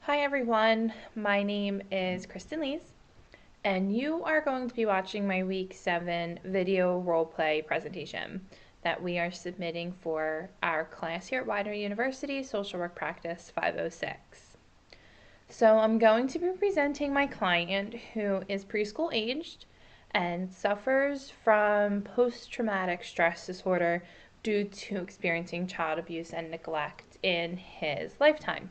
Hi everyone, my name is Kristin, and you are going to be watching my week 7 video roleplay presentation that we are submitting for our class here at Widener University, Social Work Practice 506. So I'm going to be presenting my client who is preschool aged and suffers from post-traumatic stress disorder due to experiencing child abuse and neglect in his lifetime.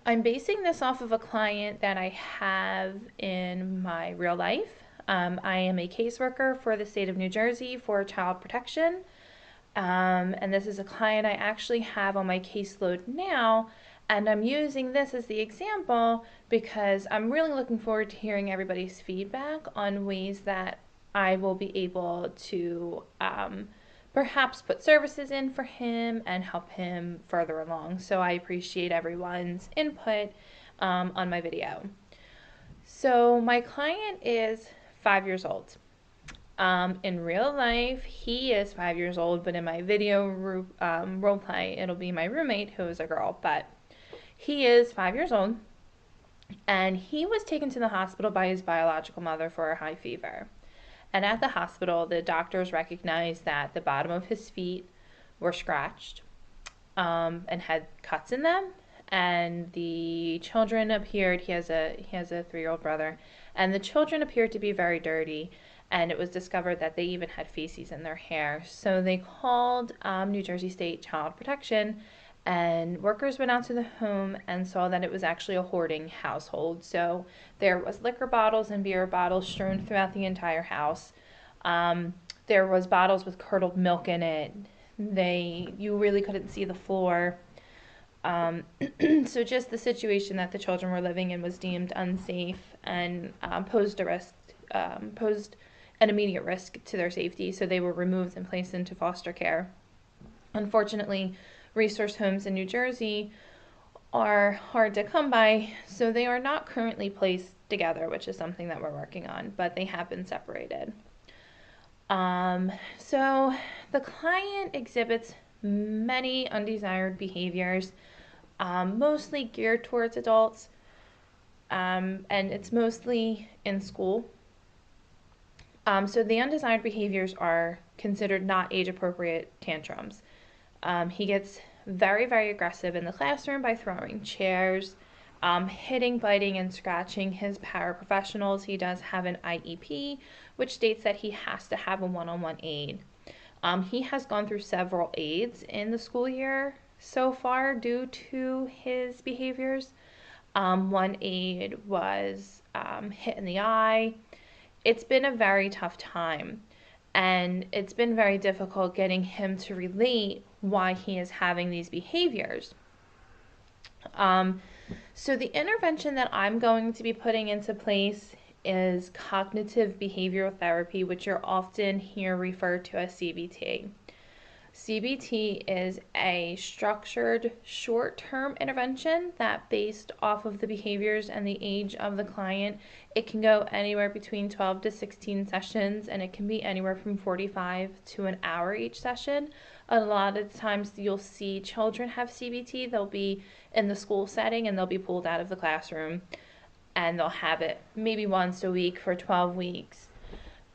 I'm basing this off of a client that I have in my real life. I am a caseworker for the state of New Jersey for child protection. And this is a client I actually have on my caseload now. And I'm using this as the example because I'm really looking forward to hearing everybody's feedback on ways that I will be able to perhaps put services in for him and help him further along. So I appreciate everyone's input on my video. So my client is 5 years old. In real life, he is 5 years old, but in my video role play, it'll be my roommate who is a girl, but he is 5 years old, and he was taken to the hospital by his biological mother for a high fever. And at the hospital, the doctors recognized that the bottom of his feet were scratched and had cuts in them. And the children appeared, he has a 3-year-old brother, and the children appeared to be very dirty. And it was discovered that they even had feces in their hair. So they called New Jersey State Child Protection, and workers went out to the home and saw that it was actually a hoarding household. So there was liquor bottles and beer bottles strewn throughout the entire house. There was bottles with curdled milk in it. You really couldn't see the floor. So just the situation that the children were living in was deemed unsafe and posed an immediate risk to their safety. So they were removed and placed into foster care. Unfortunately, resource homes in New Jersey are hard to come by, so they are not currently placed together, which is something that we're working on, but they have been separated. So the client exhibits many undesired behaviors, mostly geared towards adults, and it's mostly in school. So the undesired behaviors are considered not age-appropriate tantrums. He gets very, very aggressive in the classroom by throwing chairs, hitting, biting, and scratching his paraprofessionals. He does have an IEP, which states that he has to have a one-on-one aide. He has gone through several aides in the school year so far due to his behaviors. One aide was hit in the eye. It's been a very tough time. And it's been very difficult getting him to relate why he is having these behaviors. So the intervention that I'm going to be putting into place is cognitive behavioral therapy, which you'll often hear referred to as CBT. CBT is a structured short-term intervention that, based off of the behaviors and the age of the client, it can go anywhere between 12 to 16 sessions, and it can be anywhere from 45 to an hour each session. A lot of times you'll see children have CBT. They'll be in the school setting and they'll be pulled out of the classroom, and they'll have it maybe once a week for 12 weeks.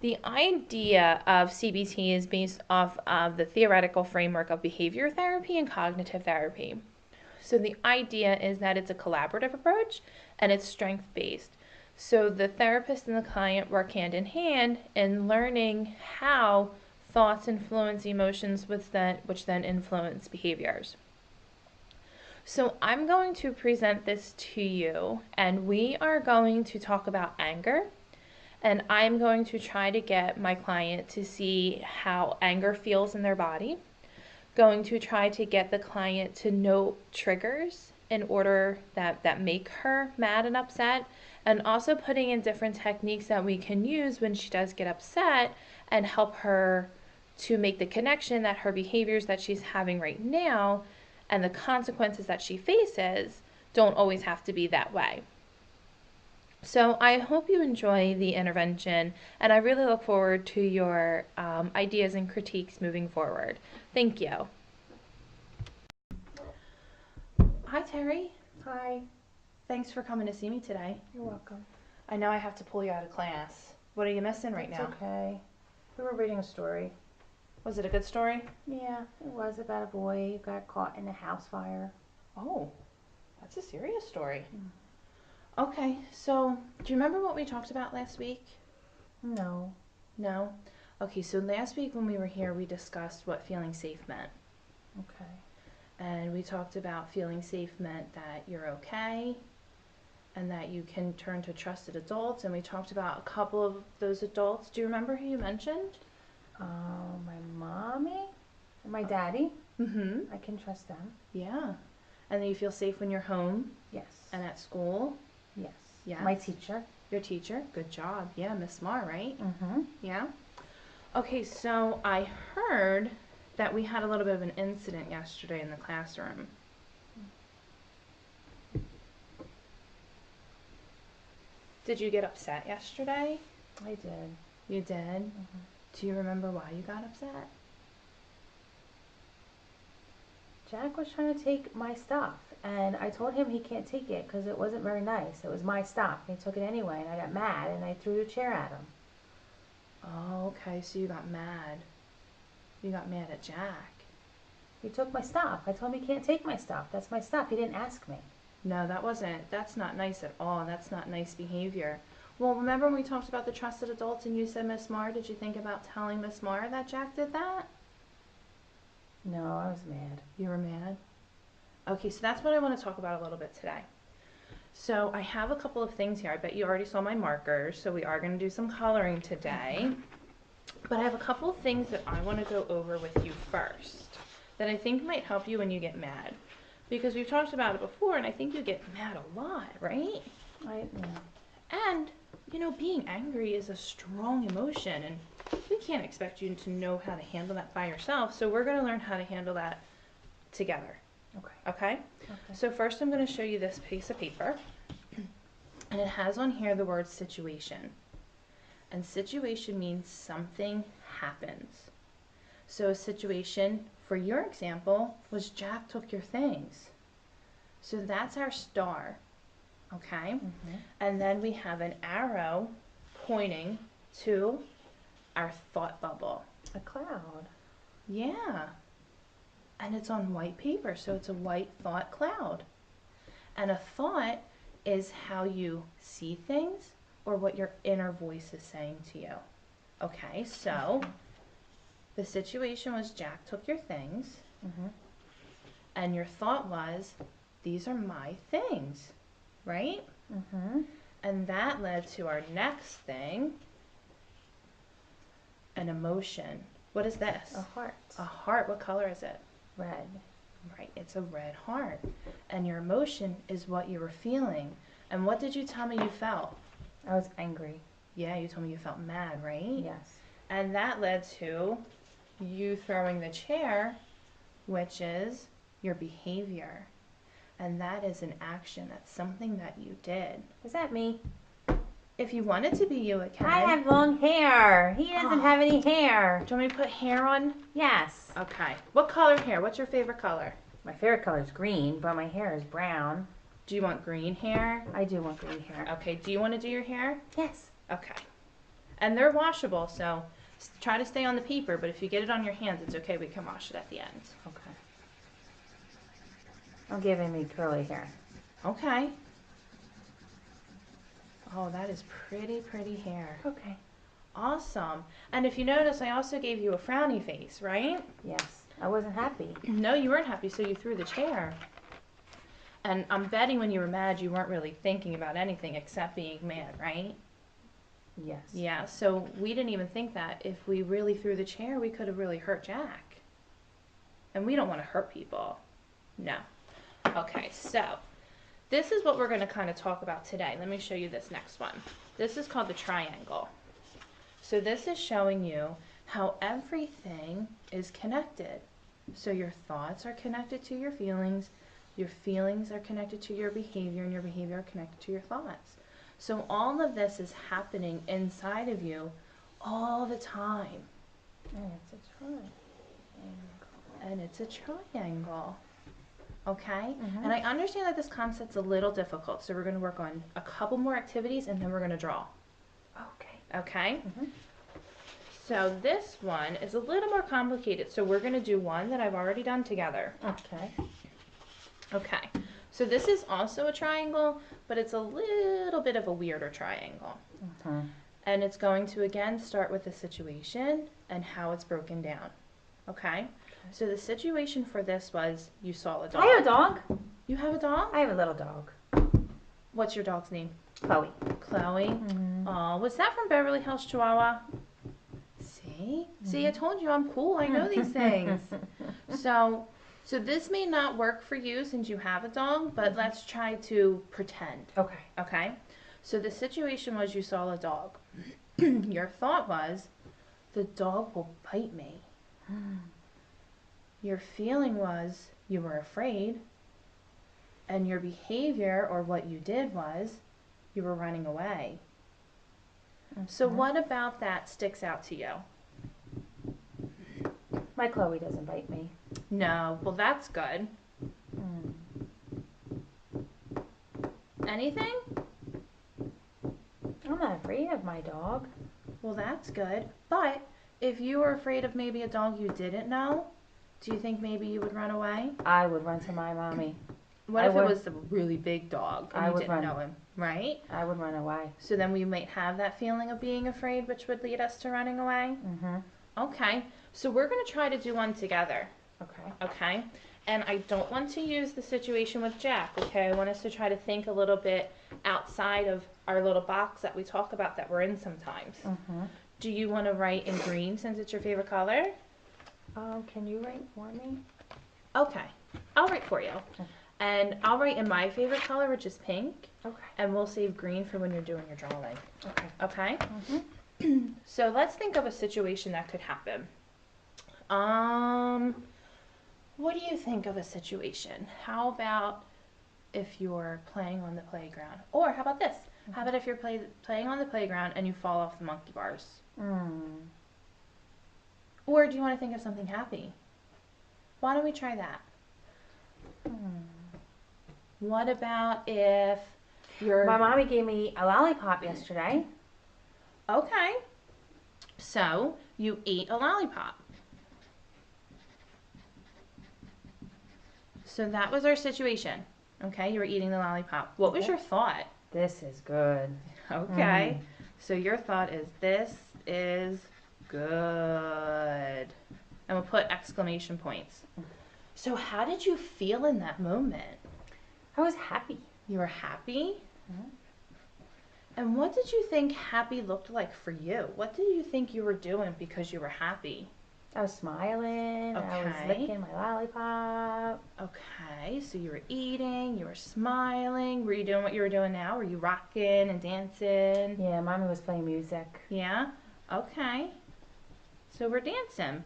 The idea of CBT is based off of the theoretical framework of behavior therapy and cognitive therapy. So the idea is that it's a collaborative approach and it's strength-based. So the therapist and the client work hand in hand in learning how thoughts influence emotions, which then influence behaviors. So I'm going to present this to you, and we are going to talk about anger. And I'm going to try to get my client to see how anger feels in their body. Going to try to get the client to note triggers in order that make her mad and upset, and also putting in different techniques that we can use when she does get upset and help her to make the connection that her behaviors that she's having right now and the consequences that she faces don't always have to be that way. So I hope you enjoy the intervention, and I really look forward to your ideas and critiques moving forward. Thank you. Hi, Terry. Hi. Thanks for coming to see me today. You're welcome. I know I have to pull you out of class. What are you missing right It's now? okay. We were reading a story. Was it a good story? Yeah, it was about a boy who got caught in a house fire. Oh, that's a serious story. Okay, so do you remember what we talked about last week? No. No? Okay, so last week when we were here, we discussed what feeling safe meant. Okay. And we talked about feeling safe meant that you're okay and that you can turn to trusted adults. And we talked about a couple of those adults. Do you remember who you mentioned? My mommy and my daddy. Mm-hmm. I can trust them. Yeah. And then you feel safe when you're home Yes. and at school. Yes. Yeah. My teacher. Your teacher. Good job. Yeah, Miss Mar, right? Mm-hmm. Yeah. Okay, so I heard that we had a little bit of an incident yesterday in the classroom. Did you get upset yesterday? I did. You did? Mm-hmm. Do you remember why you got upset? Jack was trying to take my stuff, and I told him he can't take it because it wasn't very nice. It was my stuff. He took it anyway, and I got mad, and I threw the chair at him. Oh, okay, so you got mad. You got mad at Jack. He took my stuff. I told him he can't take my stuff. That's my stuff. He didn't ask me. No, that's not nice at all. That's not nice behavior. Well, remember when we talked about the trusted adults and you said Miss Mar, did you think about telling Miss Mar that Jack did that? No, I was mad. You were mad? Okay, so that's what I want to talk about a little bit today. So I have a couple of things here. I bet you already saw my markers, so we are going to do some coloring today. But I have a couple of things that I want to go over with you first that I think might help you when you get mad. Because we've talked about it before, and I think you get mad a lot, right? And, being angry is a strong emotion, and we can't expect you to know how to handle that by yourself, so we're going to learn how to handle that together. Okay? So first I'm going to show you this piece of paper, and it has on here the word situation. And situation means something happens. So a situation, for your example, was Jack took your things. So that's our star. Okay? Mm-hmm. And then we have an arrow pointing to our thought bubble. A cloud. Yeah. And it's on white paper, so it's a white thought cloud. And a thought is how you see things or what your inner voice is saying to you. Okay, so the situation was Jack took your things, Mm-hmm. and your thought was, these are my things, right? Mm-hmm. And that led to our next thing, an emotion. What is this? A heart. A heart. What color is it? Red. Right, it's a red heart. And your emotion is what you were feeling. And what did you tell me you felt? I was angry. Yeah, you told me you felt mad, right? Yes. And that led to you throwing the chair, which is your behavior. And that is an action. That's something that you did. Is that me? If you want it to be you, it can. I have long hair. He doesn't have any hair. Do you want me to put hair on? Yes. Okay. What color hair? What's your favorite color? My favorite color is green, but my hair is brown. Do you want green hair? I do want green hair. Okay. Do you want to do your hair? Yes. Okay. And they're washable, so try to stay on the paper, but if you get it on your hands, it's okay. We can wash it at the end. Okay. I'm giving me curly hair. Okay. Oh, that is pretty, pretty hair. Okay. Awesome. And if you notice, I also gave you a frowny face, right? Yes. I wasn't happy. No, you weren't happy, so you threw the chair. And I'm betting when you were mad, you weren't really thinking about anything except being mad, right? Yes. Yeah, so we didn't even think that if we really threw the chair, we could have really hurt Jack. And we don't want to hurt people. No. Okay, so this is what we're going to kind of talk about today. Let me show you this next one. This is called the triangle. So this is showing you how everything is connected. So your thoughts are connected to your feelings are connected to your behavior, and your behavior are connected to your thoughts. So all of this is happening inside of you all the time. And it's a triangle. And it's a triangle. Okay? And I understand that this concept's a little difficult, so we're going to work on a couple more activities and then we're going to draw. Okay. Okay? So this one is a little more complicated, so we're going to do one that I've already done together. Okay. Okay. So this is also a triangle, but it's a little bit of a weirder triangle. And it's going to again start with the situation and how it's broken down. Okay? So the situation for this was you saw a dog. I have a dog. You have a dog? I have a little dog. What's your dog's name? Chloe. Chloe. Oh, was that from Beverly Hills, Chihuahua? See? See, I told you I'm cool. I know these things. So this may not work for you since you have a dog, but let's try to pretend. Okay. Okay? So the situation was you saw a dog. Your thought was, the dog will bite me. Your feeling was you were afraid. And your behavior, or what you did, was you were running away. So what about that sticks out to you? My Chloe doesn't bite me. No. Well, that's good. Anything? I'm not afraid of my dog. Well, that's good. But if you were afraid of maybe a dog you didn't know, do you think maybe you would run away? I would run to my mommy. What if it was a really big dog and you didn't know him, right? I would run away. So then we might have that feeling of being afraid, which would lead us to running away? Okay. So we're going to try to do one together. Okay. Okay? And I don't want to use the situation with Jack, okay? I want us to try to think a little bit outside of our little box that we talk about that we're in sometimes. Do you want to write in green since it's your favorite color? Can you write for me? Okay. I'll write for you. And I'll write in my favorite color, which is pink. Okay. And we'll save green for when you're doing your drawing. Okay. Okay? So let's think of a situation that could happen. What do you think of a situation? How about if you're playing on the playground? Or how about this? How about if you're playing on the playground and you fall off the monkey bars? Or do you want to think of something happy? Why don't we try that? What about if you're... My mommy gave me a lollipop yesterday. Okay. So you ate a lollipop. So that was our situation. Okay, you were eating the lollipop. What was your thought? This is good. Okay. So your thought is, this is good. And we'll put exclamation points. So how did you feel in that moment? I was happy. You were happy? And what did you think happy looked like for you? What did you think you were doing because you were happy? I was smiling. I was licking my lollipop. Okay, so you were eating, you were smiling. Were you doing what you were doing now? Were you rocking and dancing? Yeah, mommy was playing music. Yeah? Okay. So we're dancing.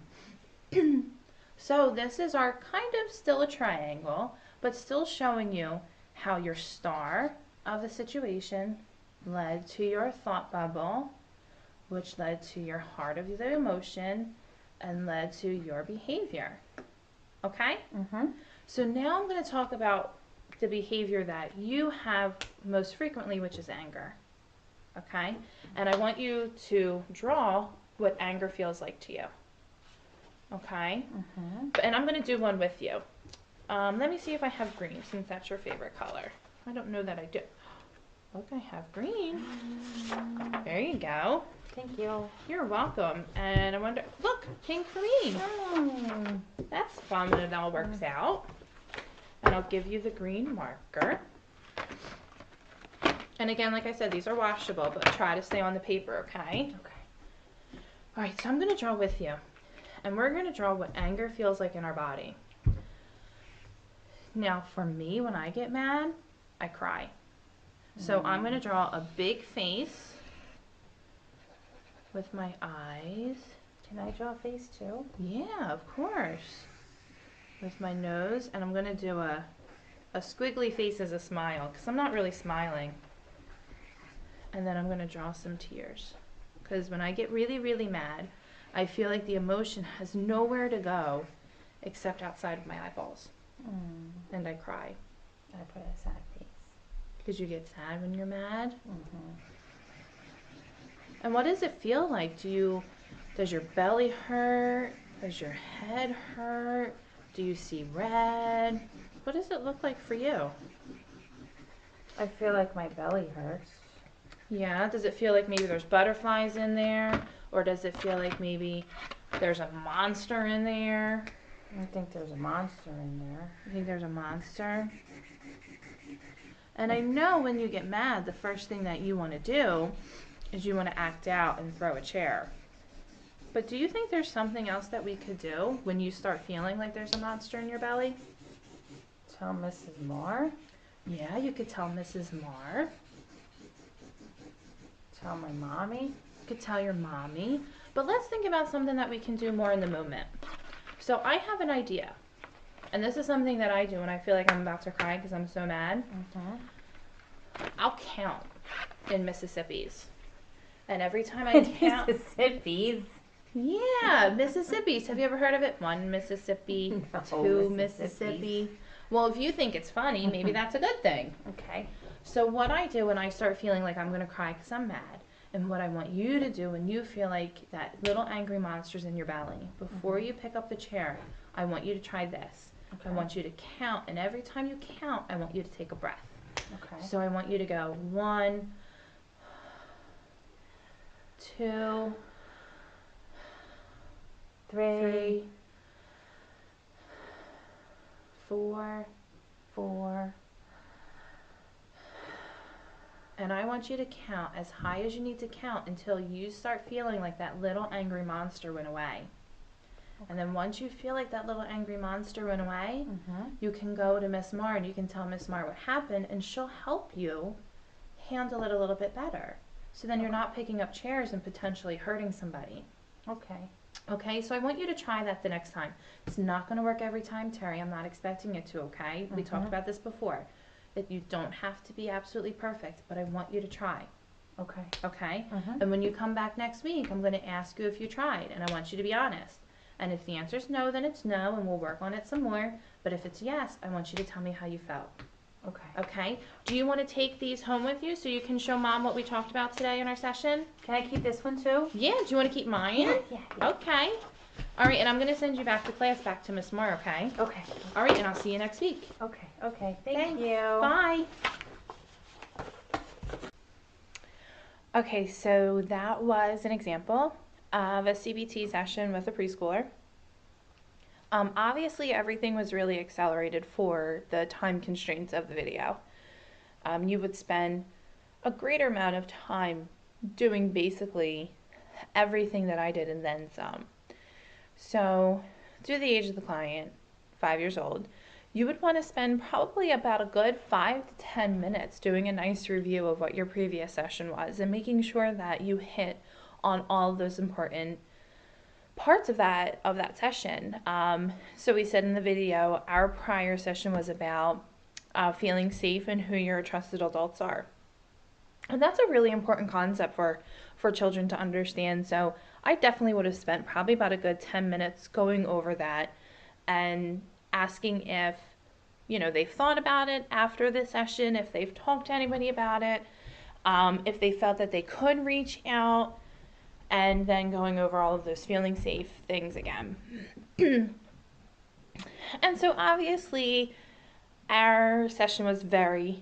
So this is our kind of still a triangle, but still showing you how your star of the situation led to your thought bubble, which led to your heart of the emotion, and led to your behavior. Okay? So now I'm going to talk about the behavior that you have most frequently, which is anger. Okay? And I want you to draw what anger feels like to you. Okay? And I'm going to do one with you. Let me see if I have green, since that's your favorite color. I don't know that I do. Look, I have green. There you go. Thank you. You're welcome. And I wonder, look, pink for me. That's fun when it all works out. And I'll give you the green marker. And again, like I said, these are washable, but try to stay on the paper, okay? Okay. All right, so I'm going to draw with you. And we're going to draw what anger feels like in our body. Now, for me, when I get mad, I cry. So I'm going to draw a big face with my eyes. Can I draw a face too? Yeah, of course. With my nose, and I'm going to do a squiggly face as a smile, because I'm not really smiling. And then I'm going to draw some tears. Because when I get really, really mad, I feel like the emotion has nowhere to go except outside of my eyeballs. And I cry. I put a sad face. Because you get sad when you're mad. Mm-hmm. And what does it feel like? Does your belly hurt? Does your head hurt? Do you see red? What does it look like for you? I feel like my belly hurts. Yeah, does it feel like maybe there's butterflies in there? Or does it feel like maybe there's a monster in there? I think there's a monster in there. You think there's a monster? And I know when you get mad, the first thing that you want to do is you want to act out and throw a chair. But do you think there's something else that we could do when you start feeling like there's a monster in your belly? Tell Mrs. Moore. Yeah, you could tell Mrs. Marr. Tell my mommy. You could tell your mommy. But let's think about something that we can do more in the moment. So I have an idea. And this is something that I do when I feel like I'm about to cry because I'm so mad. Mm-hmm. I'll count in Mississippi's. And every time I count... Mississippi's. Yeah, Mississippi's. Have you ever heard of it? 1 Mississippi, No, 2 Mississippi. Well, if you think it's funny, maybe that's a good thing. Okay. So what I do when I start feeling like I'm going to cry because I'm mad, and what I want you to do when you feel like that little angry monster's in your belly, before you pick up the chair, I want you to try this. Okay. I want you to count, and every time you count, I want you to take a breath. Okay. So I want you to go 1, 2, 3, 4, 4. and I want you to count as high as you need to count until you start feeling like that little angry monster went away. And then once you feel like that little angry monster went away, you can go to Miss Mar and you can tell Miss Mar what happened, and she'll help you handle it a little bit better. So then you're not picking up chairs and potentially hurting somebody. Okay. Okay, so I want you to try that the next time. It's not going to work every time, Terry. I'm not expecting it to, okay? We talked about this before. That you don't have to be absolutely perfect, but I want you to try. Okay. Okay? And when you come back next week, I'm going to ask you if you tried, and I want you to be honest. And if the answer is no, then it's no, and we'll work on it some more. But if it's yes, I want you to tell me how you felt. Okay. Okay? Do you want to take these home with you so you can show Mom what we talked about today in our session? Can I keep this one too? Yeah, do you want to keep mine? Yeah. Okay. All right, and I'm going to send you back to class, back to Miss Moore, okay? Okay. All right, and I'll see you next week. Okay. Thank Thanks. you. Bye. Okay, so that was an example of a CBT session with a preschooler. Obviously, everything was really accelerated for the time constraints of the video. You would spend a greater amount of time doing basically everything that I did and then some. So, due to the age of the client, 5 years old, you would want to spend probably about a good 5 to 10 minutes doing a nice review of what your previous session was and making sure that you hit on all of those important parts of that session. So we said in the video, our prior session was about feeling safe and who your trusted adults are. And that's a really important concept for children to understand. So I definitely would have spent probably about a good 10 minutes going over that and asking if, they've thought about it after the session, if they've talked to anybody about it, if they felt that they could reach out, and then going over all of those feeling safe things again. And so obviously our session was very,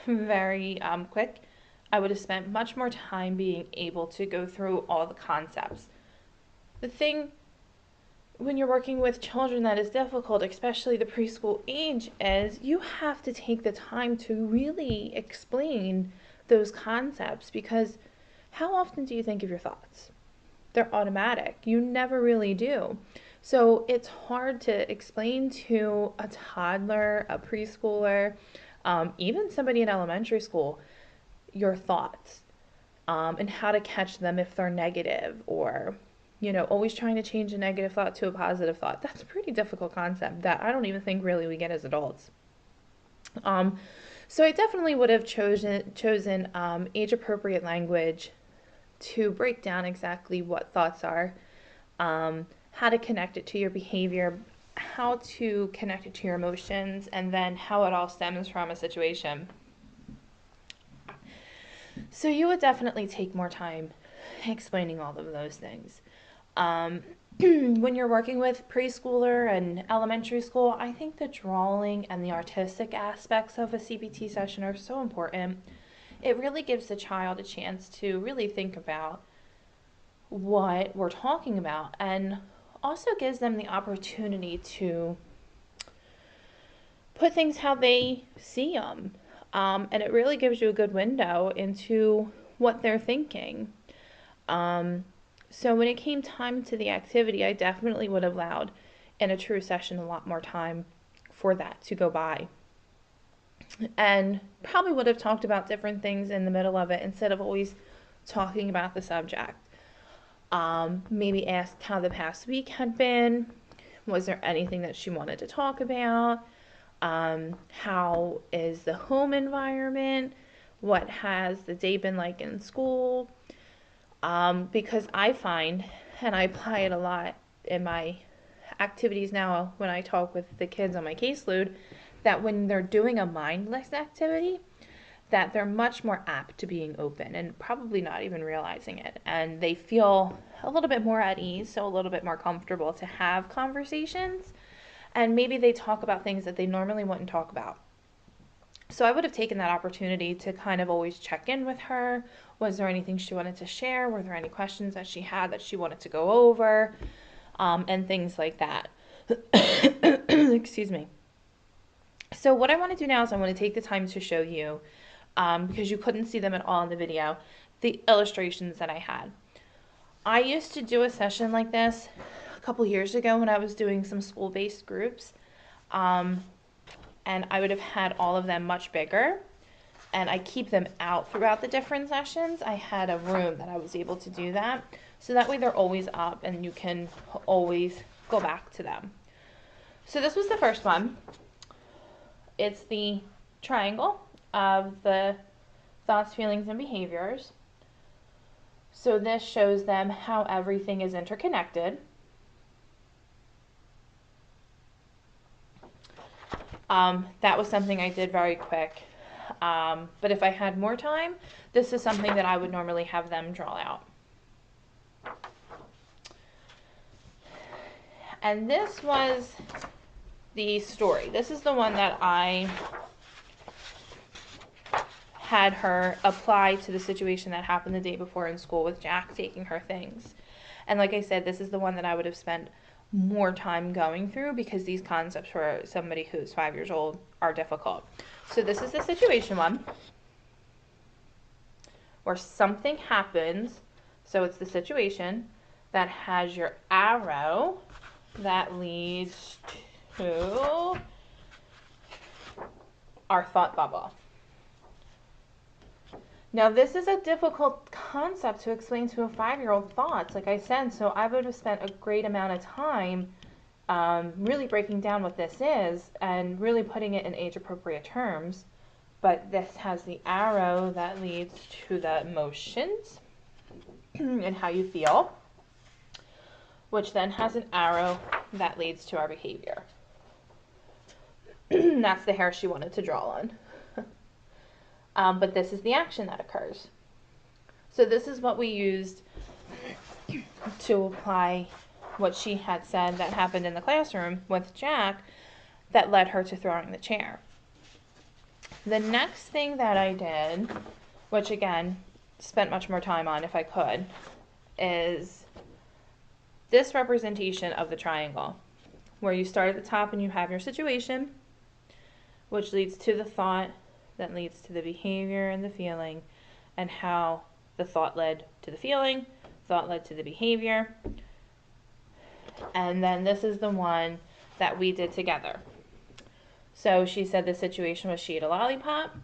very quick. I would have spent much more time being able to go through all the concepts. The thing when you're working with children that is difficult, especially the preschool age, is you have to take the time to really explain those concepts, because how often do you think of your thoughts? They're automatic. You never really do. So it's hard to explain to a toddler, a preschooler, even somebody in elementary school, your thoughts, and how to catch them if they're negative, or always trying to change a negative thought to a positive thought. That's a pretty difficult concept that I don't even think really we get as adults. So I definitely would have chosen age-appropriate language to break down exactly what thoughts are, how to connect it to your behavior, how to connect it to your emotions and then how it all stems from a situation. So you would definitely take more time explaining all of those things. When you're working with preschooler and elementary school, I think the drawing and the artistic aspects of a CBT session are so important. It really gives the child a chance to really think about what we're talking about and also gives them the opportunity to put things how they see them. And it really gives you a good window into what they're thinking. So when it came time to the activity, I definitely would have allowed in a true session a lot more time for that to go by. And probably would have talked about different things in the middle of it instead of always talking about the subject. Maybe asked how the past week had been. Was there anything that she wanted to talk about? How is the home environment? What has the day been like in school? Because I find, and I apply it a lot in my activities now when I talk with the kids on my caseload, that when they're doing a mindless activity, that they're much more apt to being open and probably not even realizing it. And they feel a little bit more at ease, so a little bit more comfortable to have conversations. And maybe they talk about things that they normally wouldn't talk about. So I would have taken that opportunity to kind of always check in with her. Was there anything she wanted to share? Were there any questions that she had that she wanted to go over? And things like that. Excuse me. So what I want to do now is I want to take the time to show you, because you couldn't see them at all in the video, the illustrations that I had. I used to do a session like this a couple years ago when I was doing some school-based groups. And I would have had all of them much bigger. And I keep them out throughout the different sessions. I had a room that I was able to do that. So that way they're always up and you can always go back to them. So this was the first one. It's the triangle of the thoughts, feelings, and behaviors. So this shows them how everything is interconnected. That was something I did very quick. But if I had more time, this is something that I would normally have them draw out. And this was the story. This is the one that I had her apply to the situation that happened the day before in school with Jack taking her things. And like I said, this is the one that I would have spent more time going through because these concepts for somebody who's 5 years old are difficult. So this is the situation one where something happens. So it's the situation that has your arrow that leads to our thought bubble. Now this is a difficult concept to explain to a 5-year-old thoughts, like I said, so I would have spent a great amount of time really breaking down what this is and really putting it in age-appropriate terms. But this has the arrow that leads to the emotions and how you feel, which then has an arrow that leads to our behavior. That's the hair she wanted to draw on. But this is the action that occurs. So this is what we used to apply what she had said that happened in the classroom with Jack that led her to throwing the chair. The next thing that I did, which again, spent much more time on if I could, is this representation of the triangle, where you start at the top and you have your situation, which leads to the thought, that leads to the behavior and the feeling, and how the thought led to the feeling, thought led to the behavior. And then this is the one that we did together. So she said the situation was she ate a lollipop.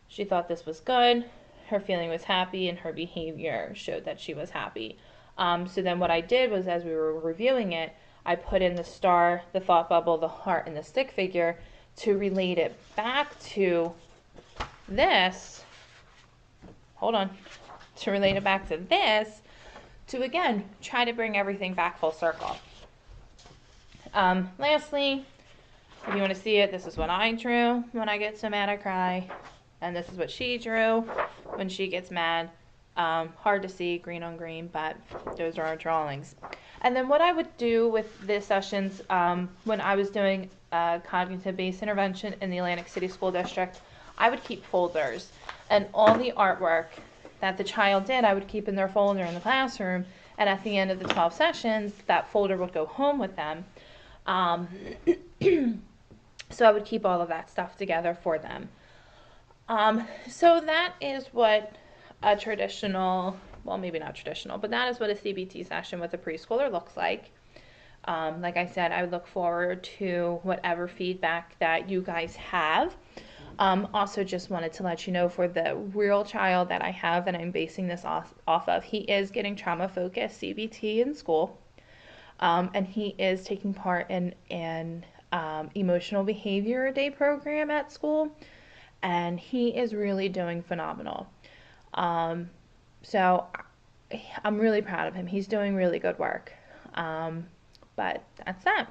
She thought this was good. Her feeling was happy, and her behavior showed that she was happy. So then what I did was, as we were reviewing it, I put in the star, the thought bubble, the heart, and the stick figure to relate it back to this. Hold on. To relate it back to this, to again try to bring everything back full circle. Lastly, if you want to see it, this is what I drew when I get so mad I cry. And this is what she drew when she gets mad. Hard to see, green on green, but those are our drawings. And then what I would do with the sessions when I was doing cognitive-based intervention in the Atlantic City School District, I would keep folders. And all the artwork that the child did, I would keep in their folder in the classroom. And at the end of the 12 sessions, that folder would go home with them. So I would keep all of that stuff together for them. So that is what a traditional, well, maybe not traditional, but that is what a CBT session with a preschooler looks like. Like I said, I would look forward to whatever feedback that you guys have. Also just wanted to let you know, for the real child that I have that I'm basing this off of, he is getting trauma-focused CBT in school. And he is taking part in an emotional behavior day program at school. And he is really doing phenomenal. So I'm really proud of him. He's doing really good work. But that's that.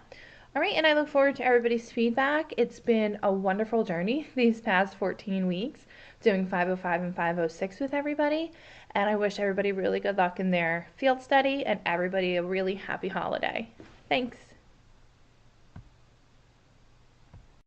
All right, and I look forward to everybody's feedback. It's been a wonderful journey these past 14 weeks, doing 505 and 506 with everybody. And I wish everybody really good luck in their field study and everybody a really happy holiday. Thanks.